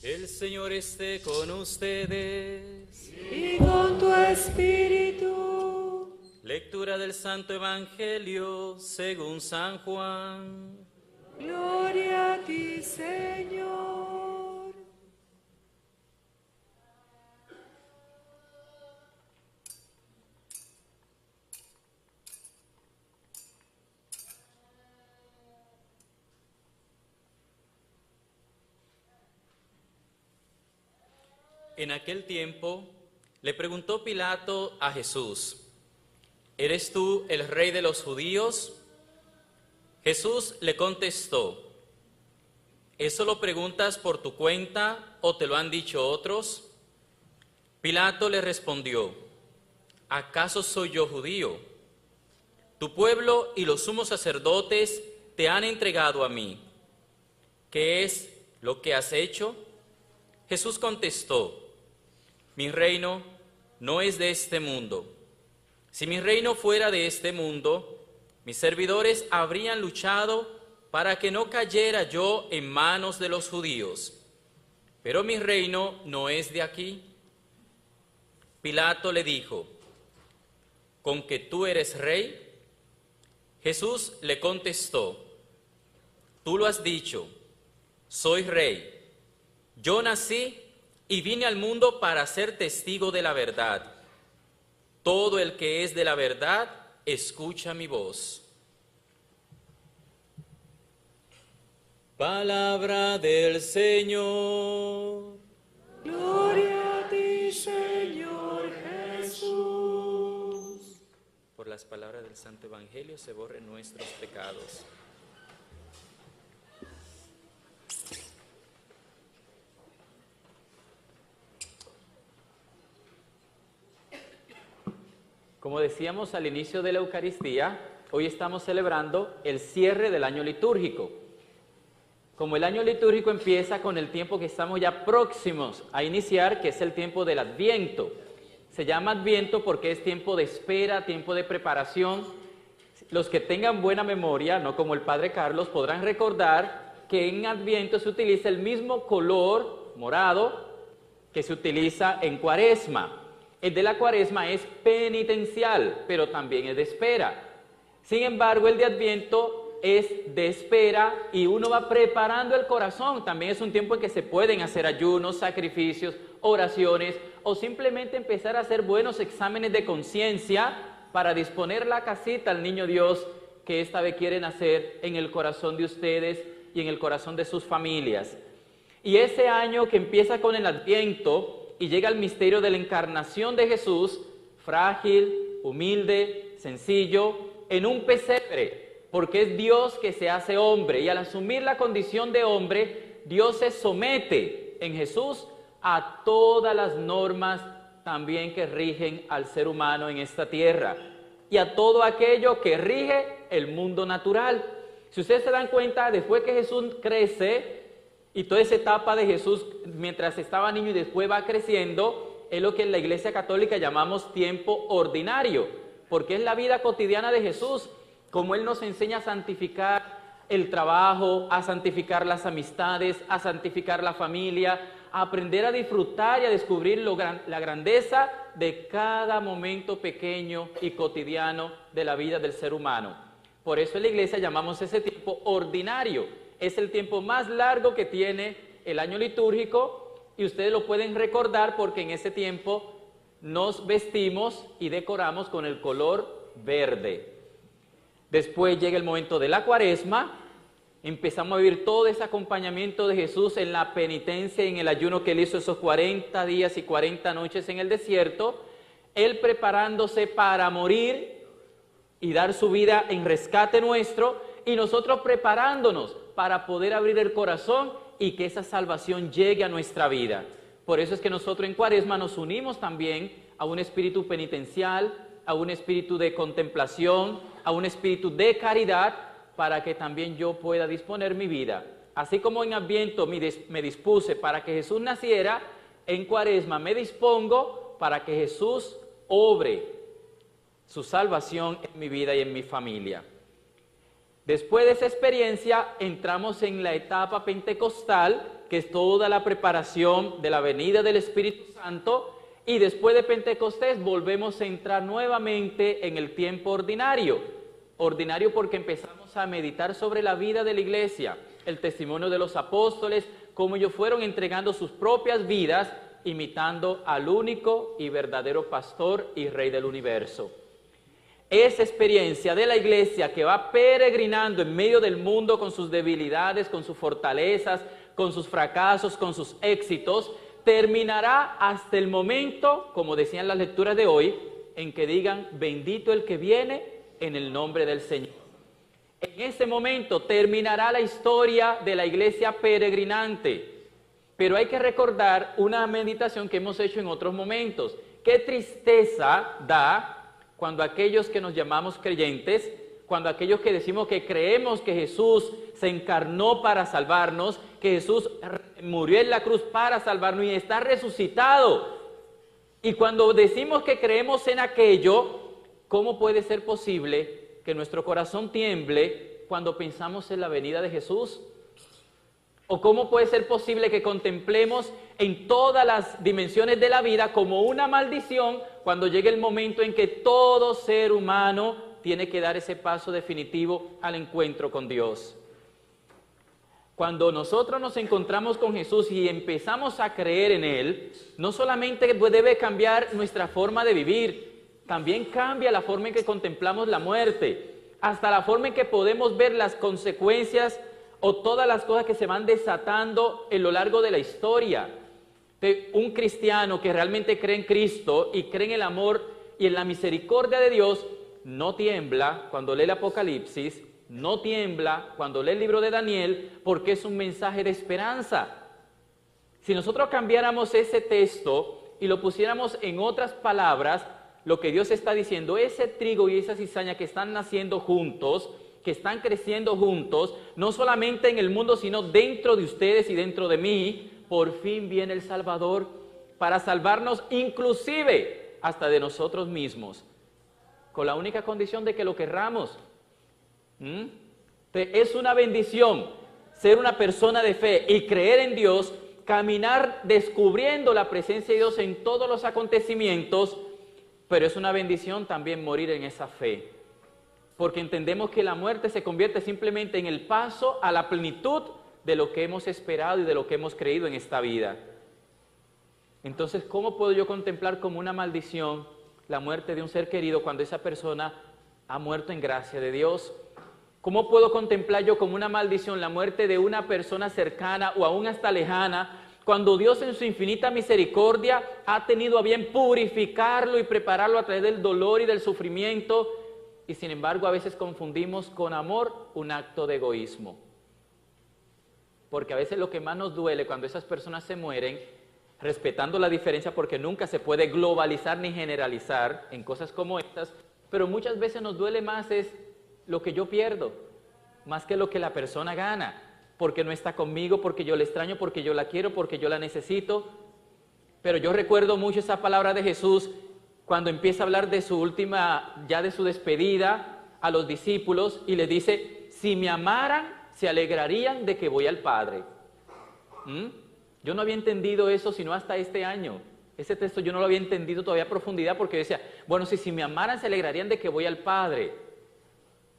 El Señor esté con ustedes. Y con tu espíritu. Lectura del Santo Evangelio según San Juan. Gloria a ti, Señor. En aquel tiempo le preguntó Pilato a Jesús: ¿Eres tú el rey de los judíos? Jesús le contestó: ¿eso lo preguntas por tu cuenta o te lo han dicho otros? Pilato le respondió: ¿acaso soy yo judío? Tu pueblo y los sumos sacerdotes te han entregado a mí. ¿Qué es lo que has hecho? Jesús contestó: mi reino no es de este mundo. Si mi reino fuera de este mundo, mis servidores habrían luchado para que no cayera yo en manos de los judíos. Pero mi reino no es de aquí. Pilato le dijo: ¿con que tú eres rey? Jesús le contestó: tú lo has dicho, soy rey. Yo nací y vine al mundo para ser testigo de la verdad. Todo el que es de la verdad, escucha mi voz. Palabra del Señor. Gloria a ti, Señor Jesús. Por las palabras del Santo Evangelio se borren nuestros pecados. Como decíamos al inicio de la Eucaristía, hoy estamos celebrando el cierre del año litúrgico. Como el año litúrgico empieza con el tiempo que estamos ya próximos a iniciar, que es el tiempo del Adviento. Se llama Adviento porque es tiempo de espera, tiempo de preparación. Los que tengan buena memoria, no como el Padre Carlos, podrán recordar que en Adviento se utiliza el mismo color morado que se utiliza en Cuaresma. El de la Cuaresma es penitencial, pero también es de espera. Sin embargo, el de Adviento es de espera y uno va preparando el corazón. También es un tiempo en que se pueden hacer ayunos, sacrificios, oraciones o simplemente empezar a hacer buenos exámenes de conciencia para disponer la casita al niño Dios que esta vez quieren hacer en el corazón de ustedes y en el corazón de sus familias. Y ese año que empieza con el Adviento y llega al misterio de la encarnación de Jesús, frágil, humilde, sencillo, en un pesebre, porque es Dios que se hace hombre, y al asumir la condición de hombre, Dios se somete en Jesús a todas las normas también que rigen al ser humano en esta tierra, y a todo aquello que rige el mundo natural. Si ustedes se dan cuenta, después que Jesús crece, y toda esa etapa de Jesús, mientras estaba niño y después va creciendo, es lo que en la Iglesia Católica llamamos tiempo ordinario, porque es la vida cotidiana de Jesús, como Él nos enseña a santificar el trabajo, a santificar las amistades, a santificar la familia, a aprender a disfrutar y a descubrir la grandeza de cada momento pequeño y cotidiano de la vida del ser humano. Por eso en la Iglesia llamamos ese tiempo ordinario. Es el tiempo más largo que tiene el año litúrgico y ustedes lo pueden recordar porque en ese tiempo nos vestimos y decoramos con el color verde. Después llega el momento de la Cuaresma, empezamos a vivir todo ese acompañamiento de Jesús en la penitencia y en el ayuno que Él hizo esos 40 días y 40 noches en el desierto, Él preparándose para morir y dar su vida en rescate nuestro y nosotros preparándonos para poder abrir el corazón y que esa salvación llegue a nuestra vida. Por eso es que nosotros en Cuaresma nos unimos también a un espíritu penitencial, a un espíritu de contemplación, a un espíritu de caridad, para que también yo pueda disponer mi vida. Así como en Adviento me dispuse para que Jesús naciera, en Cuaresma me dispongo para que Jesús obre su salvación en mi vida y en mi familia. Después de esa experiencia entramos en la etapa pentecostal, que es toda la preparación de la venida del Espíritu Santo, y después de Pentecostés volvemos a entrar nuevamente en el tiempo ordinario. Ordinario porque empezamos a meditar sobre la vida de la iglesia, el testimonio de los apóstoles, cómo ellos fueron entregando sus propias vidas, imitando al único y verdadero pastor y rey del universo. Esa experiencia de la iglesia que va peregrinando en medio del mundo con sus debilidades, con sus fortalezas, con sus fracasos, con sus éxitos, terminará hasta el momento, como decían las lecturas de hoy, en que digan, bendito el que viene en el nombre del Señor. En ese momento terminará la historia de la iglesia peregrinante. Pero hay que recordar una meditación que hemos hecho en otros momentos. Qué tristeza da cuando aquellos que nos llamamos creyentes, cuando aquellos que decimos que creemos que Jesús se encarnó para salvarnos, que Jesús murió en la cruz para salvarnos y está resucitado. Y cuando decimos que creemos en aquello, ¿cómo puede ser posible que nuestro corazón tiemble cuando pensamos en la venida de Jesús? ¿O cómo puede ser posible que contemplemos en todas las dimensiones de la vida como una maldición cuando llegue el momento en que todo ser humano tiene que dar ese paso definitivo al encuentro con Dios? Cuando nosotros nos encontramos con Jesús y empezamos a creer en Él, no solamente debe cambiar nuestra forma de vivir, también cambia la forma en que contemplamos la muerte, hasta la forma en que podemos ver las consecuencias o todas las cosas que se van desatando en lo largo de la historia. Un cristiano que realmente cree en Cristo y cree en el amor y en la misericordia de Dios, no tiembla cuando lee el Apocalipsis, no tiembla cuando lee el libro de Daniel, porque es un mensaje de esperanza. Si nosotros cambiáramos ese texto y lo pusiéramos en otras palabras, lo que Dios está diciendo, ese trigo y esa cizaña que están naciendo juntos, que están creciendo juntos, no solamente en el mundo, sino dentro de ustedes y dentro de mí, por fin viene el Salvador para salvarnos inclusive hasta de nosotros mismos, con la única condición de que lo querramos. Es una bendición ser una persona de fe y creer en Dios, caminar descubriendo la presencia de Dios en todos los acontecimientos, pero es una bendición también morir en esa fe, porque entendemos que la muerte se convierte simplemente en el paso a la plenitud de lo que hemos esperado y de lo que hemos creído en esta vida. Entonces, ¿cómo puedo yo contemplar como una maldición la muerte de un ser querido cuando esa persona ha muerto en gracia de Dios? ¿Cómo puedo contemplar yo como una maldición la muerte de una persona cercana o aún hasta lejana, cuando Dios en su infinita misericordia ha tenido a bien purificarlo y prepararlo a través del dolor y del sufrimiento, y sin embargo a veces confundimos con amor un acto de egoísmo? Porque a veces lo que más nos duele cuando esas personas se mueren, respetando la diferencia porque nunca se puede globalizar ni generalizar en cosas como estas, pero muchas veces nos duele más es lo que yo pierdo, más que lo que la persona gana, porque no está conmigo, porque yo la extraño, porque yo la quiero, porque yo la necesito. Pero yo recuerdo mucho esa palabra de Jesús cuando empieza a hablar de su última, ya de su despedida a los discípulos, y les dice, si me amaran, se alegrarían de que voy al Padre. Yo no había entendido eso sino hasta este año. Ese texto yo no lo había entendido todavía a profundidad, porque decía, bueno, si me amaran, se alegrarían de que voy al Padre.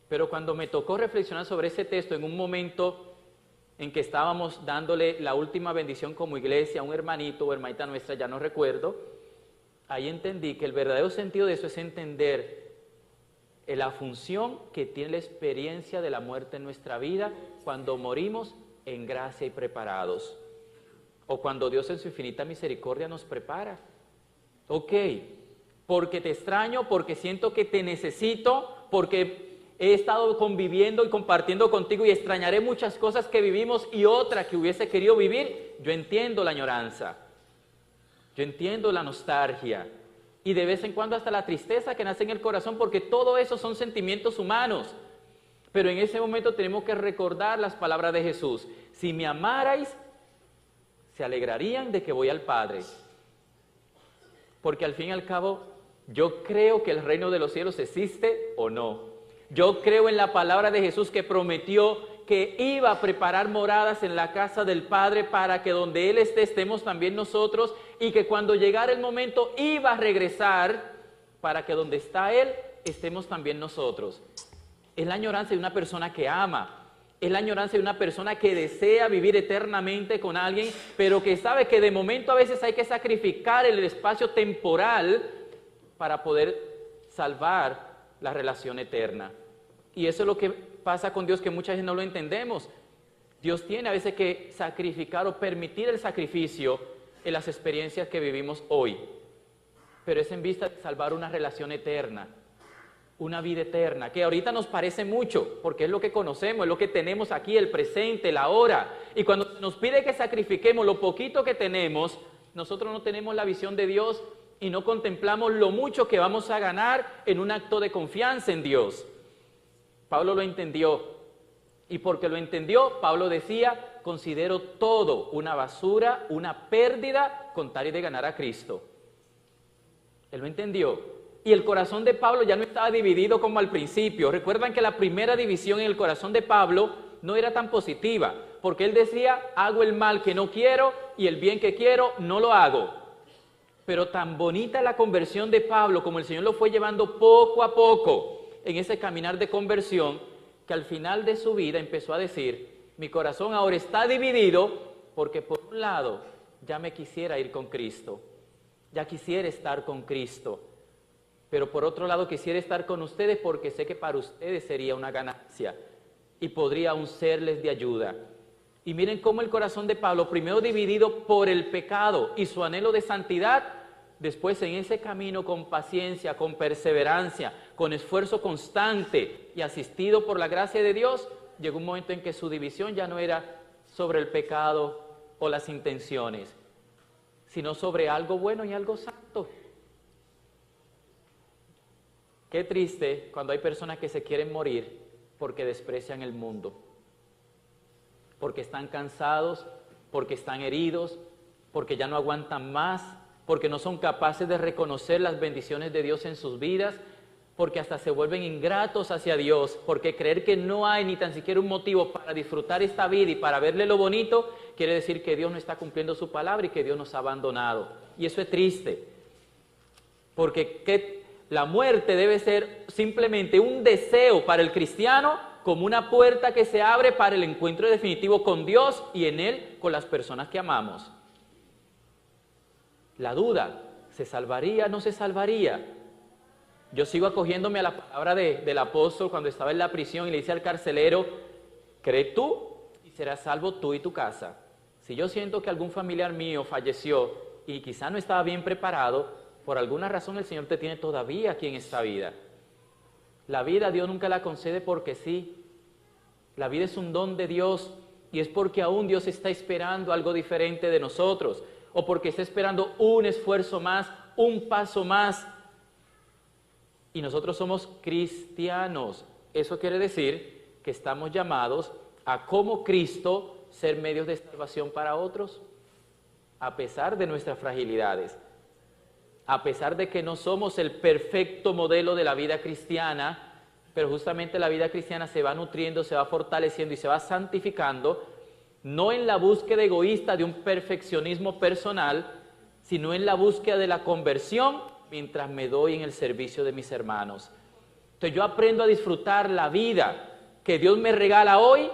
Pero cuando me tocó reflexionar sobre ese texto en un momento en que estábamos dándole la última bendición como iglesia a un hermanito o hermanita nuestra, ya no recuerdo, ahí entendí que el verdadero sentido de eso es entender la función que tiene la experiencia de la muerte en nuestra vida cuando morimos en gracia y preparados, o cuando Dios en su infinita misericordia nos prepara. Ok, porque te extraño, porque siento que te necesito, porque he estado conviviendo y compartiendo contigo y extrañaré muchas cosas que vivimos y otras que hubiese querido vivir. Yo entiendo la añoranza, yo entiendo la nostalgia y de vez en cuando hasta la tristeza que nace en el corazón, porque todo eso son sentimientos humanos. Pero en ese momento tenemos que recordar las palabras de Jesús. Si me amarais, se alegrarían de que voy al Padre. Porque al fin y al cabo, yo creo que el reino de los cielos existe o no. Yo creo en la palabra de Jesús que prometió que iba a preparar moradas en la casa del Padre para que donde Él esté estemos también nosotros, y que cuando llegara el momento iba a regresar para que donde está Él estemos también nosotros. Es la añoranza de una persona que ama. Es la añoranza de una persona que desea vivir eternamente con alguien, pero que sabe que de momento a veces hay que sacrificar el espacio temporal para poder salvar la relación eterna. Y eso es lo que pasa con Dios, que muchas veces no lo entendemos. Dios tiene a veces que sacrificar o permitir el sacrificio en las experiencias que vivimos hoy, pero es en vista de salvar una relación eterna, una vida eterna, que ahorita nos parece mucho, porque es lo que conocemos, es lo que tenemos aquí, el presente, la hora. Y cuando nos pide que sacrifiquemos lo poquito que tenemos, nosotros no tenemos la visión de Dios y no contemplamos lo mucho que vamos a ganar en un acto de confianza en Dios. Pablo lo entendió, y porque lo entendió, Pablo decía: considero todo una basura, una pérdida, con tal y de ganar a Cristo. Él lo entendió. Y el corazón de Pablo ya no estaba dividido como al principio. Recuerdan que la primera división en el corazón de Pablo no era tan positiva, porque él decía: hago el mal que no quiero y el bien que quiero no lo hago. Pero tan bonita la conversión de Pablo, como el Señor lo fue llevando poco a poco en ese caminar de conversión, que al final de su vida empezó a decir: mi corazón ahora está dividido, porque por un lado ya me quisiera ir con Cristo, ya quisiera estar con Cristo, pero por otro lado quisiera estar con ustedes porque sé que para ustedes sería una ganancia y podría aún serles de ayuda. Y miren cómo el corazón de Pablo, primero dividido por el pecado y su anhelo de santidad, después en ese camino con paciencia, con perseverancia, con esfuerzo constante y asistido por la gracia de Dios, llegó un momento en que su división ya no era sobre el pecado o las intenciones, sino sobre algo bueno y algo santo. Qué triste cuando hay personas que se quieren morir porque desprecian el mundo, porque están cansados, porque están heridos, porque ya no aguantan más, porque no son capaces de reconocer las bendiciones de Dios en sus vidas, porque hasta se vuelven ingratos hacia Dios, porque creer que no hay ni tan siquiera un motivo para disfrutar esta vida y para verle lo bonito, quiere decir que Dios no está cumpliendo su palabra y que Dios nos ha abandonado. Y eso es triste, porque la muerte debe ser simplemente un deseo para el cristiano, como una puerta que se abre para el encuentro definitivo con Dios y en Él con las personas que amamos. La duda, ¿se salvaría o no se salvaría? Yo sigo acogiéndome a la palabra del apóstol cuando estaba en la prisión y le dice al carcelero: cree tú y serás salvo tú y tu casa. Si yo siento que algún familiar mío falleció y quizá no estaba bien preparado, por alguna razón el Señor te tiene todavía aquí en esta vida. La vida Dios nunca la concede porque sí. La vida es un don de Dios y es porque aún Dios está esperando algo diferente de nosotros, o porque está esperando un esfuerzo más, un paso más. Y nosotros somos cristianos. Eso quiere decir que estamos llamados a, como Cristo, ser medios de salvación para otros, a pesar de nuestras fragilidades. A pesar de que no somos el perfecto modelo de la vida cristiana, pero justamente la vida cristiana se va nutriendo, se va fortaleciendo y se va santificando, no en la búsqueda egoísta de un perfeccionismo personal, sino en la búsqueda de la conversión mientras me doy en el servicio de mis hermanos. Entonces yo aprendo a disfrutar la vida que Dios me regala hoy,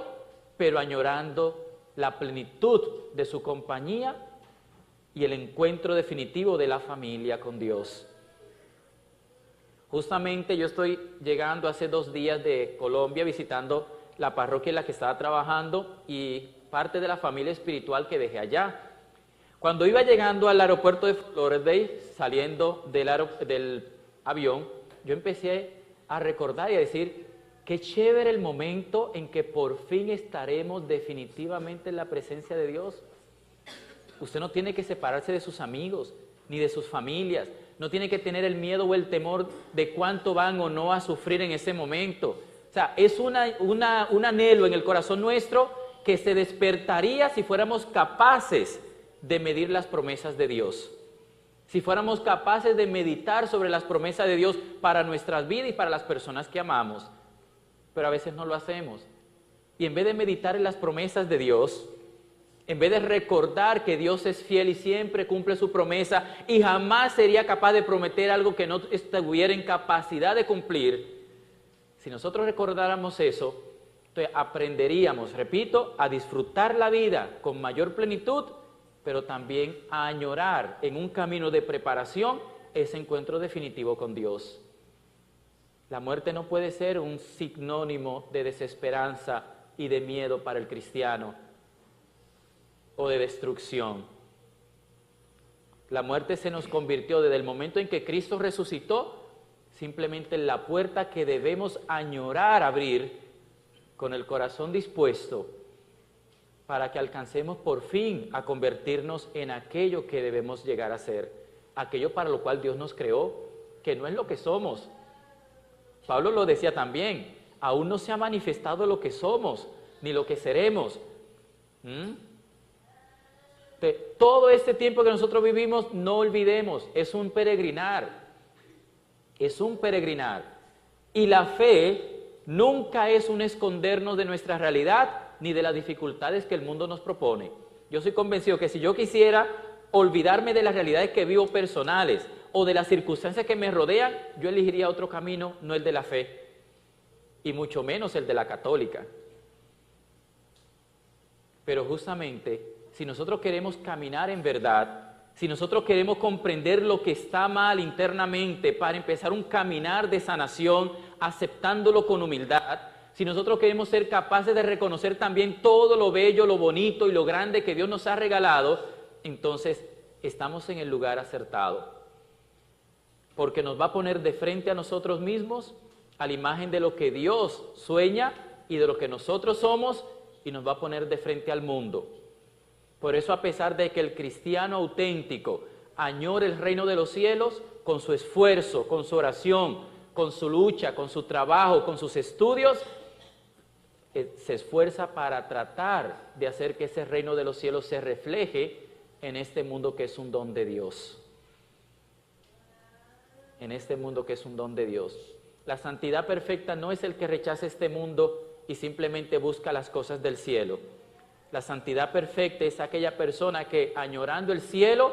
pero añorando la plenitud de su compañía y el encuentro definitivo de la familia con Dios. Justamente yo estoy llegando hace 2 días de Colombia, visitando la parroquia en la que estaba trabajando y parte de la familia espiritual que dejé allá. Cuando iba llegando al aeropuerto de Fort Lauderdale, saliendo del avión, yo empecé a recordar y a decir: qué chévere el momento en que por fin estaremos definitivamente en la presencia de Dios. Usted no tiene que separarse de sus amigos, ni de sus familias. No tiene que tener el miedo o el temor de cuánto van o no a sufrir en ese momento. O sea, es un anhelo en el corazón nuestro que se despertaría si fuéramos capaces de medir las promesas de Dios. Si fuéramos capaces de meditar sobre las promesas de Dios para nuestras vidas y para las personas que amamos. pero a veces no lo hacemos. Y en vez de meditar en las promesas de Dios, en vez de recordar que Dios es fiel y siempre cumple su promesa y jamás sería capaz de prometer algo que no estuviera en capacidad de cumplir, si nosotros recordáramos eso, entonces aprenderíamos, repito, a disfrutar la vida con mayor plenitud, pero también a añorar en un camino de preparación ese encuentro definitivo con Dios. La muerte no puede ser un sinónimo de desesperanza y de miedo para el cristiano o de destrucción. La muerte se nos convirtió desde el momento en que Cristo resucitó simplemente en la puerta que debemos añorar abrir con el corazón dispuesto para que alcancemos por fin a convertirnos en aquello que debemos llegar a ser, aquello para lo cual Dios nos creó, que no es lo que somos. Pablo lo decía también, aún no se ha manifestado lo que somos, ni lo que seremos. Todo este tiempo que nosotros vivimos, no olvidemos, es un peregrinar. Es un peregrinar. Y la fe nunca es un escondernos de nuestra realidad ni de las dificultades que el mundo nos propone. Yo soy convencido que si yo quisiera olvidarme de las realidades que vivo personales o de las circunstancias que me rodean, yo elegiría otro camino, no el de la fe, y mucho menos el de la católica. Pero justamente, si nosotros queremos caminar en verdad, si nosotros queremos comprender lo que está mal internamente para empezar un caminar de sanación, aceptándolo con humildad, si nosotros queremos ser capaces de reconocer también todo lo bello, lo bonito y lo grande que Dios nos ha regalado, entonces estamos en el lugar acertado. Porque nos va a poner de frente a nosotros mismos a la imagen de lo que Dios sueña y de lo que nosotros somos, y nos va a poner de frente al mundo. Por eso, a pesar de que el cristiano auténtico añore el reino de los cielos, con su esfuerzo, con su oración, con su lucha, con su trabajo, con sus estudios, se esfuerza para tratar de hacer que ese reino de los cielos se refleje en este mundo que es un don de Dios. En este mundo que es un don de Dios. La santidad perfecta no es el que rechaza este mundo y simplemente busca las cosas del cielo. La santidad perfecta es aquella persona que, añorando el cielo,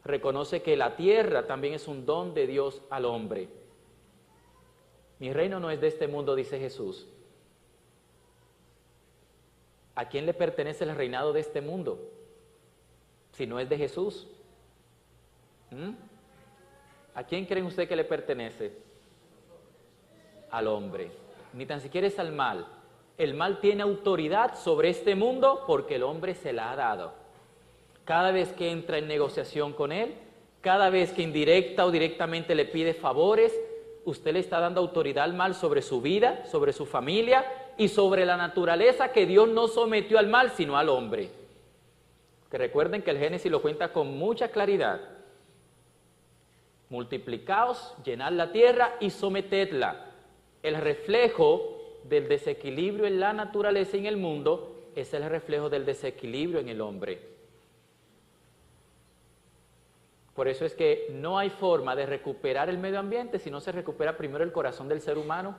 reconoce que la tierra también es un don de Dios al hombre. Mi reino no es de este mundo, dice Jesús. ¿A quién le pertenece el reinado de este mundo? Si no es de Jesús. ¿A quién creen ustedes que le pertenece? Al hombre. Ni tan siquiera es al mal. El mal tiene autoridad sobre este mundo porque el hombre se la ha dado. Cada vez que entra en negociación con él, cada vez que indirecta o directamente le pide favores, usted le está dando autoridad al mal sobre su vida, sobre su familia y sobre la naturaleza que Dios no sometió al mal, sino al hombre. Que recuerden que el Génesis lo cuenta con mucha claridad. Multiplicaos, llenad la tierra y sometedla. El reflejo del desequilibrio en la naturaleza y en el mundo es el reflejo del desequilibrio en el hombre. Por eso es que no hay forma de recuperar el medio ambiente si no se recupera primero el corazón del ser humano.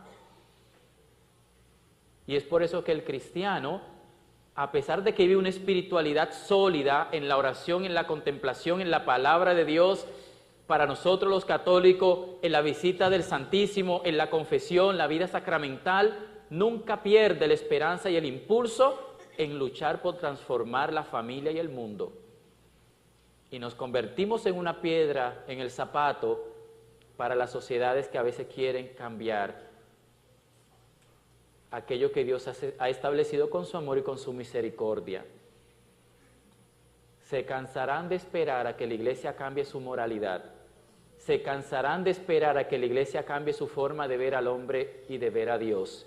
Y es por eso que el cristiano, a pesar de que vive una espiritualidad sólida en la oración, en la contemplación, en la palabra de Dios, para nosotros los católicos, en la visita del Santísimo, en la confesión, la vida sacramental, nunca pierde la esperanza y el impulso en luchar por transformar la familia y el mundo. Y nos convertimos en una piedra en el zapato para las sociedades que a veces quieren cambiar aquello que Dios ha establecido con su amor y con su misericordia. Se cansarán de esperar a que la iglesia cambie su moralidad. Se cansarán de esperar a que la iglesia cambie su forma de ver al hombre y de ver a Dios.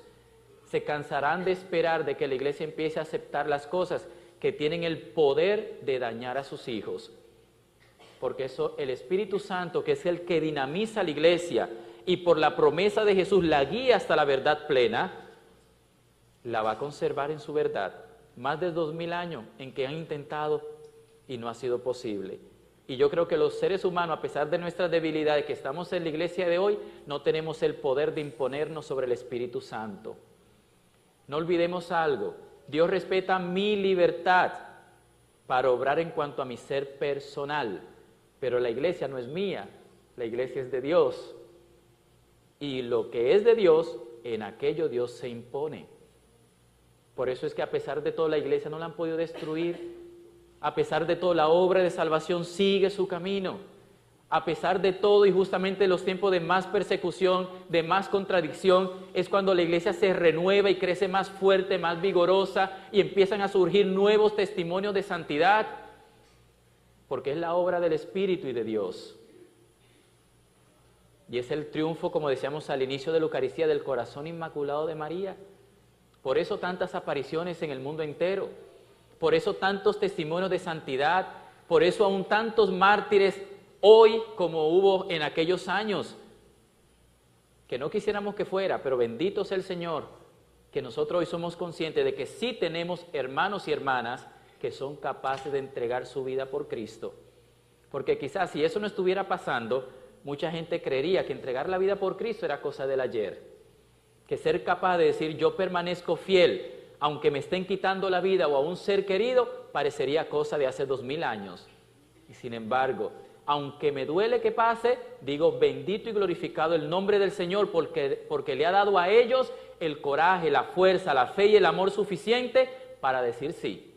Se cansarán de esperar de que la iglesia empiece a aceptar las cosas que tienen el poder de dañar a sus hijos. Porque eso, el Espíritu Santo, que es el que dinamiza la iglesia y por la promesa de Jesús la guía hasta la verdad plena, la va a conservar en su verdad. Más de 2000 años en que han intentado y no ha sido posible. Y yo creo que los seres humanos, a pesar de nuestras debilidades que estamos en la iglesia de hoy, no tenemos el poder de imponernos sobre el Espíritu Santo. No olvidemos algo, Dios respeta mi libertad para obrar en cuanto a mi ser personal, pero la iglesia no es mía, la iglesia es de Dios. Y lo que es de Dios, en aquello Dios se impone. Por eso es que a pesar de todo la iglesia no la han podido destruir, a pesar de todo la obra de salvación sigue su camino, a pesar de todo y justamente los tiempos de más persecución, de más contradicción, es cuando la iglesia se renueva y crece más fuerte, más vigorosa y empiezan a surgir nuevos testimonios de santidad, porque es la obra del Espíritu y de Dios. Y es el triunfo, como decíamos al inicio de la Eucaristía, del corazón inmaculado de María. Por eso tantas apariciones en el mundo entero, por eso tantos testimonios de santidad, por eso aún tantos mártires hoy como hubo en aquellos años, que no quisiéramos que fuera, pero bendito sea el Señor, que nosotros hoy somos conscientes de que sí tenemos hermanos y hermanas que son capaces de entregar su vida por Cristo. Porque quizás si eso no estuviera pasando, mucha gente creería que entregar la vida por Cristo era cosa del ayer. Que ser capaz de decir yo permanezco fiel, aunque me estén quitando la vida o a un ser querido, parecería cosa de hace 2000 años. Y sin embargo, aunque me duele que pase, digo bendito y glorificado el nombre del Señor porque le ha dado a ellos el coraje, la fuerza, la fe y el amor suficiente para decir sí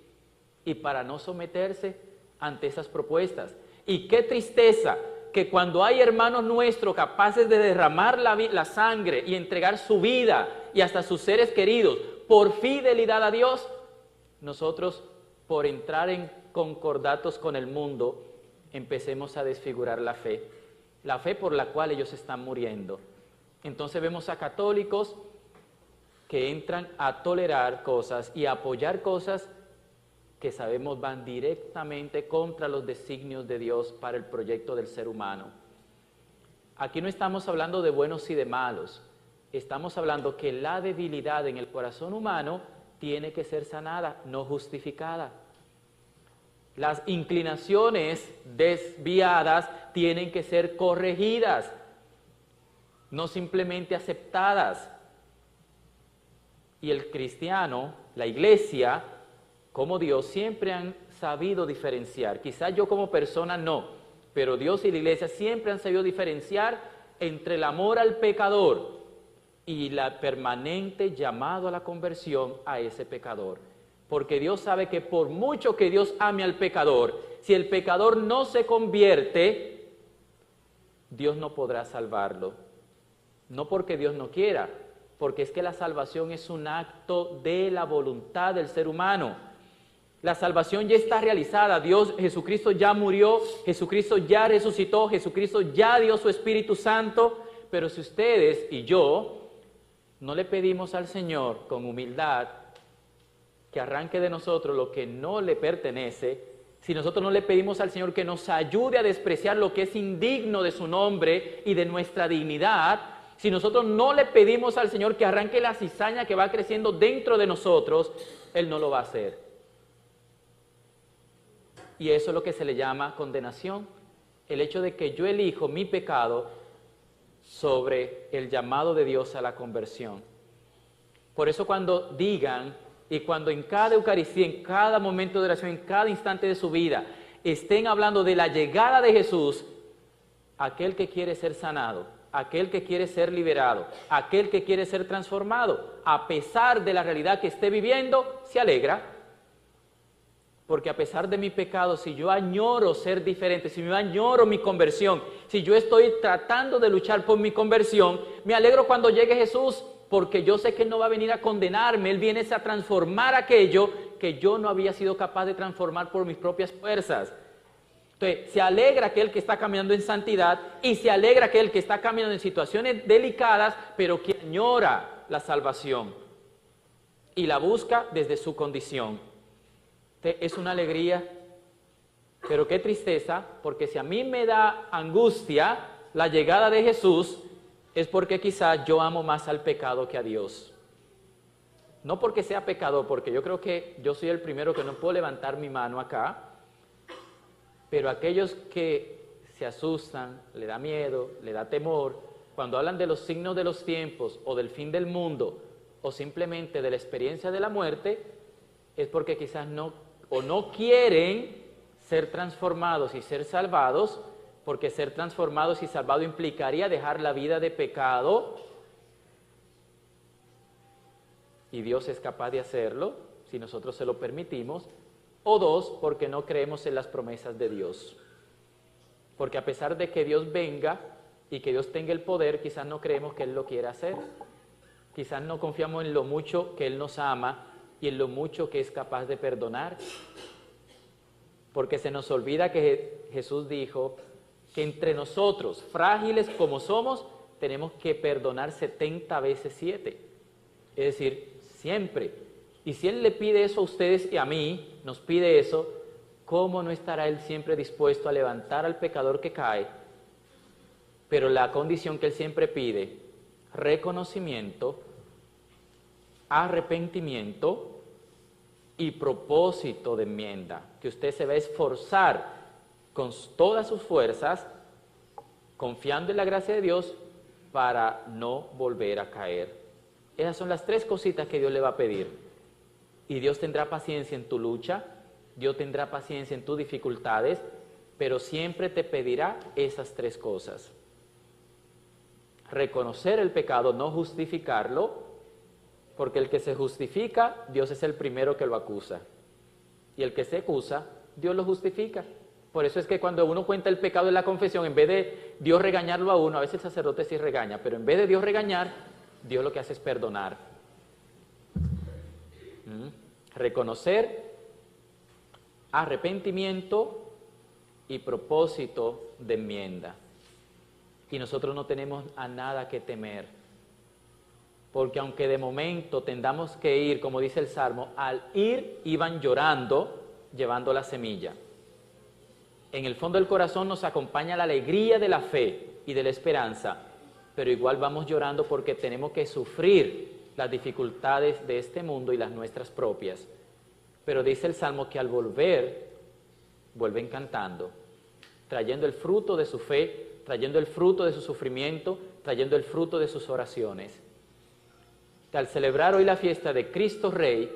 y para no someterse ante esas propuestas. Y qué tristeza que cuando hay hermanos nuestros capaces de derramar la sangre y entregar su vida y hasta sus seres queridos por fidelidad a Dios, nosotros por entrar en concordatos con el mundo empecemos a desfigurar la fe por la cual ellos están muriendo. Entonces vemos a católicos que entran a tolerar cosas y a apoyar cosas que sabemos van directamente contra los designios de Dios para el proyecto del ser humano. Aquí no estamos hablando de buenos y de malos, estamos hablando que la debilidad en el corazón humano tiene que ser sanada, no justificada. Las inclinaciones desviadas tienen que ser corregidas, no simplemente aceptadas. Y el cristiano, la iglesia, como Dios, siempre han sabido diferenciar. Quizás yo como persona no, pero Dios y la iglesia siempre han sabido diferenciar entre el amor al pecador y el permanente llamado a la conversión a ese pecador. Porque Dios sabe que por mucho que Dios ame al pecador, si el pecador no se convierte, Dios no podrá salvarlo. No porque Dios no quiera, porque es que la salvación es un acto de la voluntad del ser humano. La salvación ya está realizada, Jesucristo ya murió, Jesucristo ya resucitó, Jesucristo ya dio su Espíritu Santo, pero si ustedes y yo no le pedimos al Señor con humildad que arranque de nosotros lo que no le pertenece, si nosotros no le pedimos al Señor que nos ayude a despreciar lo que es indigno de su nombre y de nuestra dignidad, si nosotros no le pedimos al Señor que arranque la cizaña que va creciendo dentro de nosotros, Él no lo va a hacer. Y eso es lo que se le llama condenación, el hecho de que yo elijo mi pecado sobre el llamado de Dios a la conversión. Por eso cuando digan, y cuando en cada Eucaristía, en cada momento de oración, en cada instante de su vida, estén hablando de la llegada de Jesús, aquel que quiere ser sanado, aquel que quiere ser liberado, aquel que quiere ser transformado, a pesar de la realidad que esté viviendo, se alegra. Porque a pesar de mi pecado, si yo añoro ser diferente, si yo añoro mi conversión, si yo estoy tratando de luchar por mi conversión, me alegro cuando llegue Jesús, porque yo sé que Él no va a venir a condenarme, Él viene a transformar aquello que yo no había sido capaz de transformar por mis propias fuerzas. Entonces, se alegra aquel que está caminando en santidad y se alegra aquel que está caminando en situaciones delicadas, pero que añora la salvación y la busca desde su condición. Entonces, es una alegría, pero qué tristeza, porque si a mí me da angustia la llegada de Jesús, es porque quizás yo amo más al pecado que a Dios. No porque sea pecador, porque yo creo que yo soy el primero que no puedo levantar mi mano acá, pero aquellos que se asustan, le da miedo, le da temor, cuando hablan de los signos de los tiempos o del fin del mundo, o simplemente de la experiencia de la muerte, es porque quizás no quieren ser transformados y ser salvados, porque ser transformados y salvados implicaría dejar la vida de pecado, y Dios es capaz de hacerlo, si nosotros se lo permitimos, o dos, porque no creemos en las promesas de Dios. Porque a pesar de que Dios venga y que Dios tenga el poder, quizás no creemos que Él lo quiera hacer. Quizás no confiamos en lo mucho que Él nos ama y en lo mucho que es capaz de perdonar. Porque se nos olvida que Jesús dijo que entre nosotros, frágiles como somos, tenemos que perdonar 70 veces 7. Es decir, siempre. Y si Él le pide eso a ustedes y a mí, nos pide eso, ¿cómo no estará Él siempre dispuesto a levantar al pecador que cae? Pero la condición que Él siempre pide, reconocimiento, arrepentimiento y propósito de enmienda. Que usted se va a esforzar con todas sus fuerzas, confiando en la gracia de Dios, para no volver a caer. Esas son las 3 cositas que Dios le va a pedir. Y Dios tendrá paciencia en tu lucha, Dios tendrá paciencia en tus dificultades, pero siempre te pedirá esas 3 cosas. Reconocer el pecado, no justificarlo, porque el que se justifica, Dios es el primero que lo acusa. Y el que se acusa, Dios lo justifica. Por eso es que cuando uno cuenta el pecado en la confesión, en vez de Dios regañarlo a uno, a veces el sacerdote sí regaña, pero en vez de Dios regañar, Dios lo que hace es perdonar. Reconocer, arrepentimiento y propósito de enmienda. Y nosotros no tenemos a nada que temer, porque aunque de momento tendamos que ir, como dice el Salmo, al ir iban llorando, llevando la semilla. En el fondo del corazón nos acompaña la alegría de la fe y de la esperanza, pero igual vamos llorando porque tenemos que sufrir las dificultades de este mundo y las nuestras propias. Pero dice el Salmo que al volver, vuelven cantando, trayendo el fruto de su fe, trayendo el fruto de su sufrimiento, trayendo el fruto de sus oraciones. Al celebrar hoy la fiesta de Cristo Rey,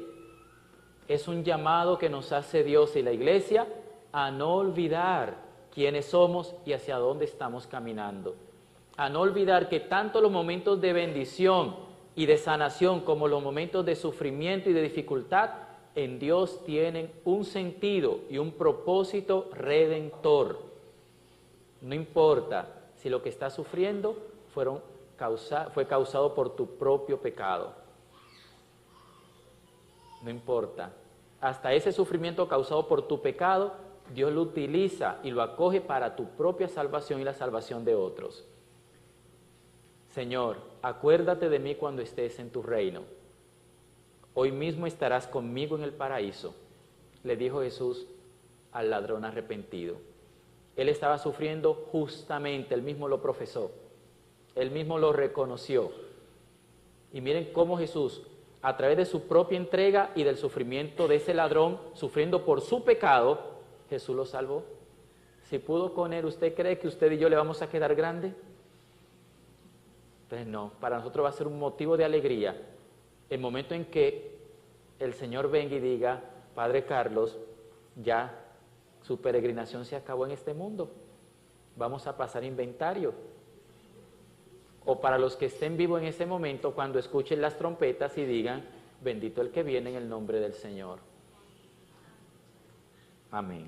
es un llamado que nos hace Dios y la Iglesia a no olvidar quiénes somos y hacia dónde estamos caminando. A no olvidar que tanto los momentos de bendición y de sanación como los momentos de sufrimiento y de dificultad en Dios tienen un sentido y un propósito redentor. No importa si lo que estás sufriendo fue causado por tu propio pecado. No importa. Hasta ese sufrimiento causado por tu pecado, Dios lo utiliza y lo acoge para tu propia salvación y la salvación de otros. Señor, acuérdate de mí cuando estés en tu reino. Hoy mismo estarás conmigo en el paraíso, le dijo Jesús al ladrón arrepentido. Él estaba sufriendo justamente, él mismo lo profesó, él mismo lo reconoció. Y miren cómo Jesús, a través de su propia entrega y del sufrimiento de ese ladrón, sufriendo por su pecado, Jesús lo salvó. Si pudo con él, ¿usted cree que usted y yo le vamos a quedar grande? Pues no, para nosotros va a ser un motivo de alegría el momento en que el Señor venga y diga, Padre Carlos, ya su peregrinación se acabó en este mundo, vamos a pasar inventario. O para los que estén vivos en ese momento, cuando escuchen las trompetas y digan, bendito el que viene en el nombre del Señor. Amén.